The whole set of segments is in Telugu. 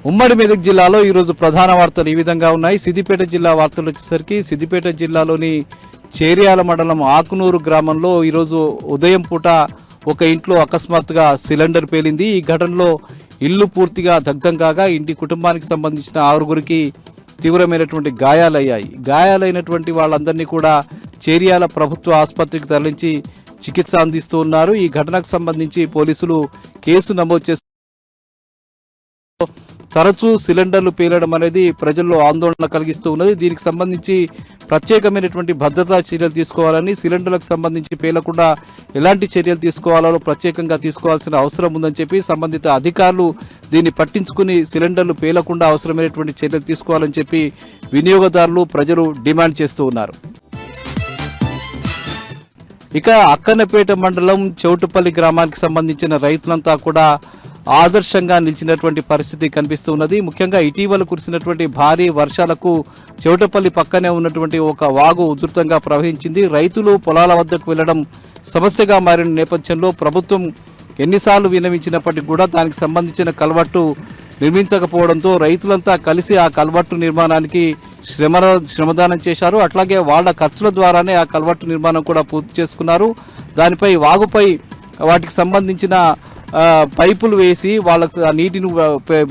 ఉమ్మడి మెదక్ జిల్లాలో ఈరోజు ప్రధాన వార్తలు ఈ విధంగా ఉన్నాయి. సిద్దిపేట జిల్లా వార్తలు వచ్చేసరికి సిద్దిపేట జిల్లాలోని చేర్యాల మండలం ఆకునూరు గ్రామంలో ఈరోజు ఉదయం పూట ఒక ఇంట్లో అకస్మాత్తుగా సిలిండర్ పేలింది. ఈ ఘటనలో ఇల్లు పూర్తిగా దగ్ధం కాగా ఇంటి కుటుంబానికి సంబంధించిన 6గురికి తీవ్రమైనటువంటి గాయాలయ్యాయి. గాయాలైనటువంటి వాళ్ళందరినీ కూడా చేర్యాల ప్రభుత్వ ఆసుపత్రికి తరలించి చికిత్స అందిస్తూ ఉన్నారు. ఈ ఘటనకు సంబంధించి పోలీసులు కేసు నమోదు చేస్తూ తరచూ సిలిండర్లు పేలడం అనేది ప్రజల్లో ఆందోళన కలిగిస్తూ ఉన్నది. దీనికి సంబంధించి ప్రత్యేకమైనటువంటి భద్రతా చర్యలు తీసుకోవాలని, సిలిండర్లకు సంబంధించి పేలకుండా ఎలాంటి చర్యలు తీసుకోవాలో ప్రత్యేకంగా తీసుకోవాల్సిన అవసరం ఉందని చెప్పి సంబంధిత అధికారులు దీన్ని పట్టించుకుని సిలిండర్లు పేలకుండా అవసరమైనటువంటి చర్యలు తీసుకోవాలని చెప్పి వినియోగదారులు, ప్రజలు డిమాండ్ చేస్తూ ఉన్నారు. ఇక అక్కన్నపేట మండలం చౌటుపల్లి గ్రామానికి సంబంధించిన రైతులంతా కూడా ఆదర్శంగా నిలిచినటువంటి పరిస్థితి కనిపిస్తూ ఉన్నది. ముఖ్యంగా ఇటీవల కురిసినటువంటి భారీ వర్షాలకు చౌటపల్లి పక్కనే ఉన్నటువంటి ఒక వాగు ఉధృతంగా ప్రవహించింది. రైతులు పొలాల వద్దకు వెళ్లడం సమస్యగా మారిన నేపథ్యంలో ప్రభుత్వం ఎన్నిసార్లు విన్నవించినప్పటికీ కూడా దానికి సంబంధించిన కల్వర్టు నిర్మించకపోవడంతో రైతులంతా కలిసి ఆ కల్వర్టు నిర్మాణానికి శ్రమదానం చేశారు. అట్లాగే వాళ్ళ ఖర్చుల ద్వారానే ఆ కల్వర్టు నిర్మాణం కూడా పూర్తి చేసుకున్నారు. దానిపై వాగుపై వాటికి సంబంధించిన పైపులు వేసి వాళ్ళకు ఆ నీటిని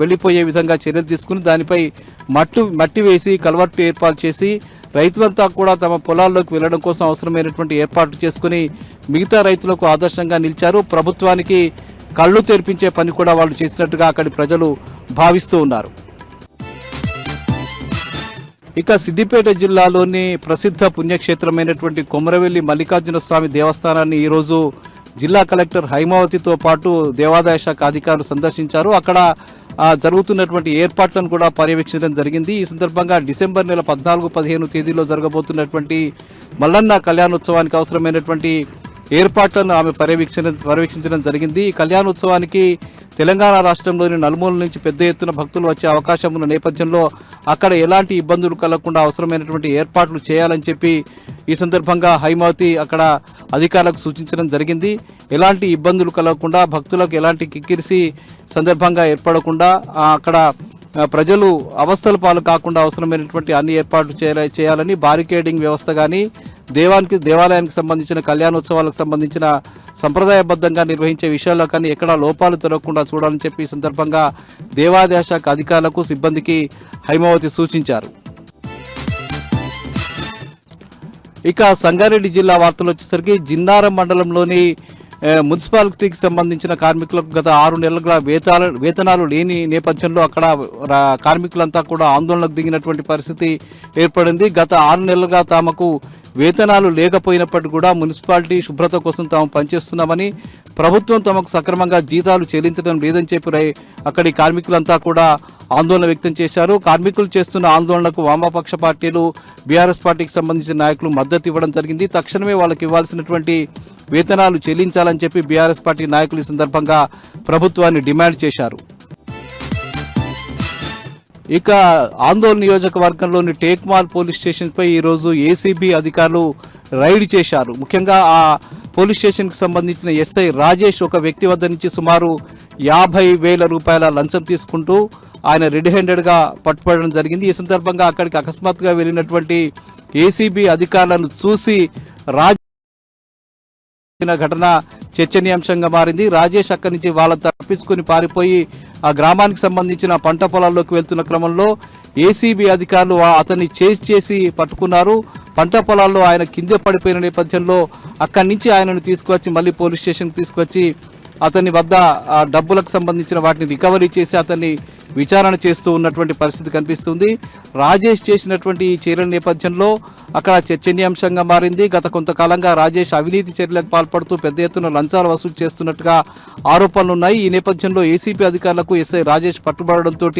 వెళ్ళిపోయే విధంగా చర్యలు తీసుకుని దానిపై మట్టి వేసి కల్వర్టు ఏర్పాటు చేసి రైతులంతా కూడా తమ పొలాల్లోకి వెళ్లడం కోసం అవసరమైనటువంటి ఏర్పాట్లు చేసుకుని మిగతా రైతులకు ఆదర్శంగా నిలిచారు. ప్రభుత్వానికి కళ్ళు తెరిపించే పని కూడా వాళ్ళు చేసినట్టుగా అక్కడి ప్రజలు భావిస్తూ ఉన్నారు. ఇక సిద్దిపేట జిల్లాలోని ప్రసిద్ధ పుణ్యక్షేత్రమైనటువంటి కొమరవెల్లి మల్లికార్జున స్వామి దేవస్థానాన్ని ఈరోజు జిల్లా కలెక్టర్ హైమావతితో పాటు దేవాదాయ శాఖ అధికారులు సందర్శించారు. అక్కడ జరుగుతున్నటువంటి ఏర్పాట్లను కూడా పర్యవేక్షించడం జరిగింది. ఈ సందర్భంగా డిసెంబర్ నెల 14, 15 తేదీలో జరగబోతున్నటువంటి మల్లన్న కళ్యాణోత్సవానికి అవసరమైనటువంటి ఏర్పాట్లను ఆమె పర్యవేక్షించడం జరిగింది. ఈ కళ్యాణోత్సవానికి తెలంగాణ రాష్ట్రంలోని నలుమూల నుంచి పెద్ద ఎత్తున భక్తులు వచ్చే అవకాశం ఉన్న నేపథ్యంలో అక్కడ ఎలాంటి ఇబ్బందులు కలగకుండా అవసరమైనటువంటి ఏర్పాట్లు చేయాలని చెప్పి ఈ సందర్భంగా హైమావతి అక్కడ అధికారులకు సూచించడం జరిగింది. ఎలాంటి ఇబ్బందులు కలగకుండా, భక్తులకు ఎలాంటి కిక్కిరిసి సందర్భంగా ఏర్పడకుండా, అక్కడ ప్రజలు అవస్థల పాలు కాకుండా అవసరమైనటువంటి అన్ని ఏర్పాట్లు చేయాలని బారికేడింగ్ వ్యవస్థ కానీ, దేవాలయానికి సంబంధించిన కళ్యాణోత్సవాలకు సంబంధించిన సంప్రదాయబద్ధంగా నిర్వహించే విషయాల్లో కానీ ఎక్కడా లోపాలు జరగకుండా చూడాలని చెప్పి ఈ సందర్భంగా దేవాదాయ శాఖ అధికారులకు, సిబ్బందికి హైమావతి సూచించారు. ఇక సంగారెడ్డి జిల్లా వార్తలు వచ్చేసరికి జిన్నారం మండలంలోని మున్సిపాలిటీకి సంబంధించిన కార్మికులకు గత 6 నెలలుగా వేతనాలు లేని నేపథ్యంలో అక్కడ కార్మికులంతా కూడా ఆందోళనకు దిగినటువంటి పరిస్థితి ఏర్పడింది. గత 6 నెలలుగా తమకు వేతనాలు లేకపోయినప్పటికీ కూడా మున్సిపాలిటీ శుభ్రత కోసం తాము పనిచేస్తున్నామని, ప్రభుత్వం తమకు సక్రమంగా జీతాలు చెల్లించడం లేదని చెప్పి అక్కడి కార్మికులంతా కూడా ఆందోళన వ్యక్తం చేశారు. కార్మికులు చేస్తున్న ఆందోళనకు వామపక్ష పార్టీలు, బీఆర్ఎస్ పార్టీకి సంబంధించిన నాయకులు మద్దతు ఇవ్వడం జరిగింది. తక్షణమే వాళ్ళకి ఇవ్వాల్సినటువంటి వేతనాలు చెల్లించాలని చెప్పి బీఆర్ఎస్ పార్టీ నాయకులు ఈ సందర్భంగా ప్రభుత్వాన్ని డిమాండ్ చేశారు. ఇక ఆందోళన నియోజకవర్గంలోని టేక్మాల్ పోలీస్ స్టేషన్పై ఈరోజు ఏసీబీ అధికారులు రైడ్ చేశారు. ముఖ్యంగా ఆ పోలీస్ స్టేషన్కి సంబంధించిన ఎస్ఐ రాజేష్ ఒక వ్యక్తి వద్ద నుంచి సుమారు 50,000 రూపాయల లంచం తీసుకుంటూ ఆయన రెడ్ హ్యాండెడ్గా పట్టుబడడం జరిగింది. ఈ సందర్భంగా అక్కడికి అకస్మాత్తుగా వెళ్ళినటువంటి ఏసీబీ అధికారులను చూసి ఘటన చర్చనీయాంశంగా మారింది. రాజేష్ అక్కడి నుంచి వాళ్ళని తప్పించుకుని పారిపోయి ఆ గ్రామానికి సంబంధించిన పంట పొలాల్లోకి వెళ్తున్న క్రమంలో ఏసీబీ అధికారులు అతన్ని చేసి పట్టుకున్నారు. పంట పొలాల్లో ఆయన కింద పడిపోయిన నేపథ్యంలో అక్కడి నుంచి ఆయనను తీసుకువచ్చి మళ్ళీ పోలీస్ స్టేషన్కి తీసుకొచ్చి అతని వద్ద డబ్బులకు సంబంధించిన వాటిని రికవరీ చేసి అతన్ని విచారణ చేస్తూ ఉన్నటువంటి పరిస్థితి కనిపిస్తుంది. రాజేష్ చేసినటువంటి ఈ చర్యల నేపథ్యంలో అక్కడ చర్చనీయాంశంగా మారింది. గత కొంతకాలంగా రాజేష్ అవినీతి చర్యలకు పాల్పడుతూ పెద్ద ఎత్తున లంచాలు వసూలు చేస్తున్నట్టుగా ఆరోపణలున్నాయి. ఈ నేపథ్యంలో ఏసీపీ అధికారులకు ఎస్ఐ రాజేష్ పట్టుబడడంతో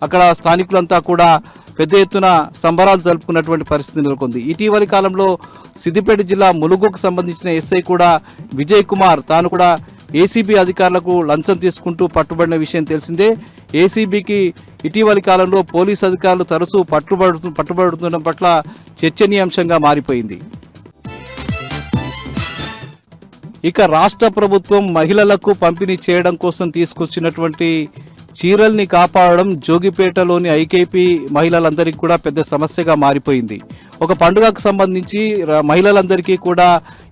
అక్కడ స్థానికులంతా కూడా పెద్ద ఎత్తున సంబరాలు జరుపుకున్నటువంటి పరిస్థితి నెలకొంది. ఇటీవలి కాలంలో సిద్దిపేట జిల్లా ములుగుకు సంబంధించిన ఎస్ఐ కూడా విజయ్ కుమార్ తాను కూడా ఏసీబీ అధికారులకు లంచం తీసుకుంటూ పట్టుబడిన విషయం తెలిసిందే. ఏసీబీకి ఇటీవలి కాలంలో పోలీసు అధికారులు తరచూ పట్టుబడుతుండడం పట్ల చర్చనీయాంశంగా మారిపోయింది. ఇక రాష్ట్ర ప్రభుత్వం మహిళలకు పంపిణీ చేయడం కోసం తీసుకొచ్చినటువంటి చీరల్ని కాపాడడం జోగిపేటలోని ఐకేపీ మహిళలందరికీ కూడా పెద్ద సమస్యగా మారిపోయింది. ఒక పండుగకు సంబంధించి మహిళలందరికీ కూడా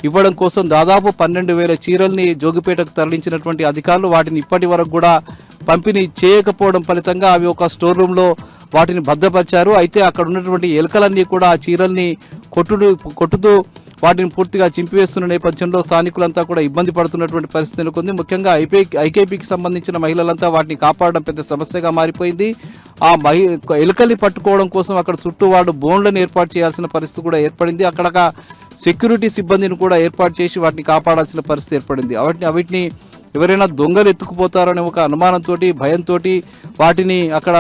ఇవ్వడం కోసం దాదాపు 12,000 చీరల్ని జోగిపేటకు తరలించినటువంటి అధికారులు వాటిని ఇప్పటి వరకు కూడా పంపిణీ చేయకపోవడం ఫలితంగా అవి ఒక స్టోర్ రూమ్లో వాటిని భద్రపరిచారు. అయితే అక్కడ ఉన్నటువంటి ఎలుకలన్నీ కూడా ఆ చీరల్ని కొట్టుతూ వాటిని పూర్తిగా చింపివేస్తున్న నేపథ్యంలో స్థానికులంతా కూడా ఇబ్బంది పడుతున్నటువంటి పరిస్థితి నెలకొంది. ముఖ్యంగా ఐకేపీకి సంబంధించిన మహిళలంతా వాటిని కాపాడడం పెద్ద సమస్యగా మారిపోయింది. ఆ ఎలుకల్ని పట్టుకోవడం కోసం అక్కడ చుట్టూ వాళ్ళు బోన్లను ఏర్పాటు చేయాల్సిన పరిస్థితి కూడా ఏర్పడింది. అక్కడ సెక్యూరిటీ సిబ్బందిని కూడా ఏర్పాటు చేసి వాటిని కాపాడాల్సిన పరిస్థితి ఏర్పడింది. వాటిని ఎవరైనా దొంగలు ఎత్తుకుపోతారనే ఒక అనుమానంతో భయంతో వాటిని అక్కడ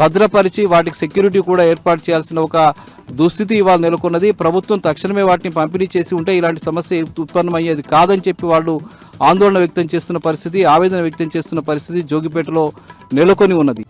భద్రపరిచి వాటికి సెక్యూరిటీ కూడా ఏర్పాటు చేయాల్సిన ఒక దుస్థితి ఇవాళ నెలకొన్నది. ప్రభుత్వం తక్షణమే వాటిని పంపిణీ చేసి ఉంటే ఇలాంటి సమస్య ఉత్పన్నమయ్యేది కాదని చెప్పి వాళ్ళు ఆందోళన వ్యక్తం చేస్తున్న పరిస్థితి, ఆవేదన వ్యక్తం చేస్తున్న పరిస్థితి జోగిపేటలో నెలకొని ఉన్నది.